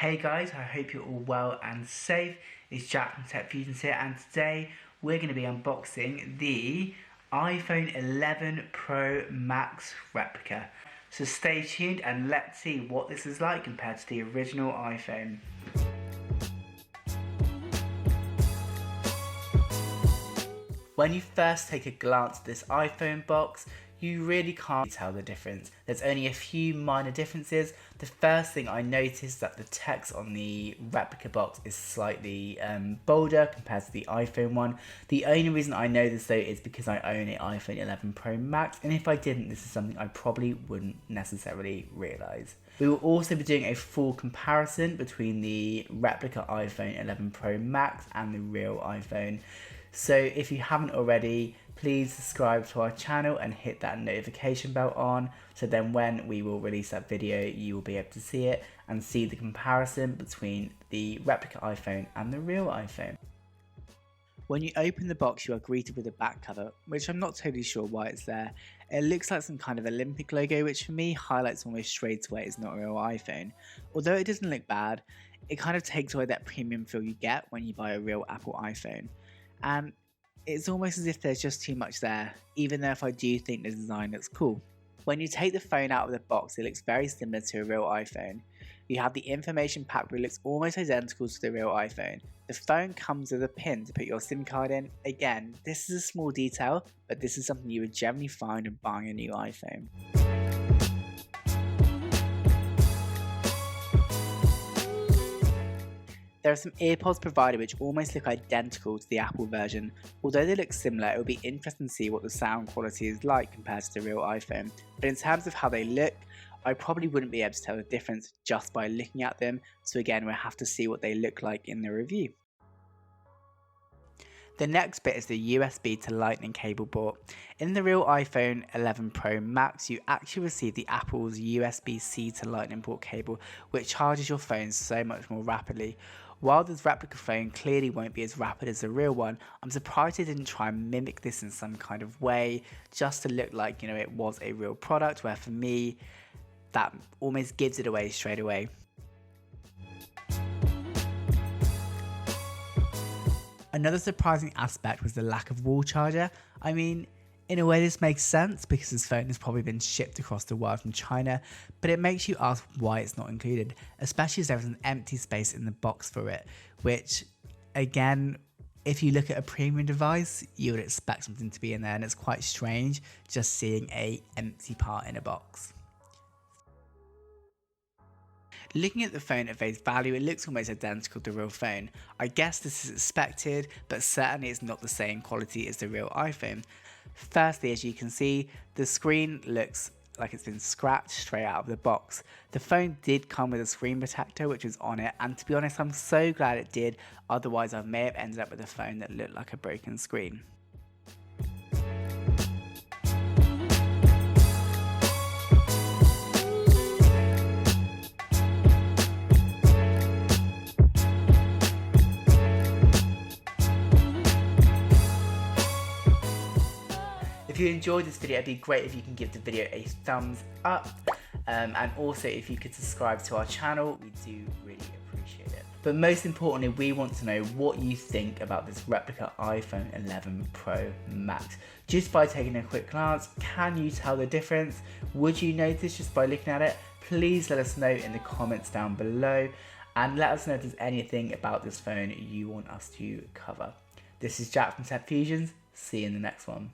Hey guys, I hope you're all well and safe. It's Jack from Tech Fusions here, and today we're going to be unboxing the iPhone 11 Pro Max replica. So stay tuned and let's see what this is like compared to the original iPhone. When you first take a glance at this iPhone box, you really can't tell the difference. There's only a few minor differences. The first thing I noticed is that the text on the replica box is slightly bolder compared to the iPhone one. The only reason I know this though is because I own an iPhone 11 Pro Max, and if I didn't, this is something I probably wouldn't necessarily realise. We will also be doing a full comparison between the replica iPhone 11 Pro Max and the real iPhone. So if you haven't already, please subscribe to our channel and hit that notification bell on, so then when we will release that video you will be able to see it and see the comparison between the replica iPhone and the real iPhone. When you open the box, you are greeted with a back cover, which I'm not totally sure why it's there. It looks like some kind of Olympic logo, which for me highlights almost straight away it's not a real iPhone. Although it doesn't look bad, it kind of takes away that premium feel you get when you buy a real Apple iPhone. And it's almost as if there's just too much there, even though if I do think the design looks cool. When you take the phone out of the box, it looks very similar to a real iPhone. You have the information pack which looks almost identical to the real iPhone. The phone comes with a pin to put your SIM card in. Again, this is a small detail, but this is something you would generally find when buying a new iPhone. There are some earpods provided which almost look identical to the Apple version. Although they look similar, it will be interesting to see what the sound quality is like compared to the real iPhone. But in terms of how they look, I probably wouldn't be able to tell the difference just by looking at them, so again we'll have to see what they look like in the review. The next bit is the USB to Lightning cable port. In the real iPhone 11 Pro Max, you actually receive the Apple's USB-C to Lightning port cable, which charges your phone so much more rapidly. While this replica phone clearly won't be as rapid as the real one, I'm surprised they didn't try and mimic this in some kind of way, just to look like, it was a real product, where for me, that almost gives it away straight away. Another surprising aspect was the lack of wall charger. I mean, in a way this makes sense because this phone has probably been shipped across the world from China, but it makes you ask why it's not included, especially as there is an empty space in the box for it, which again, if you look at a premium device, you would expect something to be in there, and it's quite strange just seeing an empty part in a box. Looking at the phone at face value, it looks almost identical to the real phone. I guess this is expected, but certainly it's not the same quality as the real iPhone. Firstly, as you can see, the screen looks like it's been scratched straight out of the box. The phone did come with a screen protector which was on it, and to be honest I'm so glad it did, otherwise I may have ended up with a phone that looked like a broken screen. If you enjoyed this video, it'd be great if you can give the video a thumbs up, and also if you could subscribe to our channel, we do really appreciate it. But most importantly, we want to know what you think about this replica iPhone 11 Pro Max. Just by taking a quick glance, can you tell the difference? Would you notice just by looking at it? Please let us know in the comments down below, and let us know if there's anything about this phone you want us to cover. This is Jack from Tech Fusions. See you in the next one.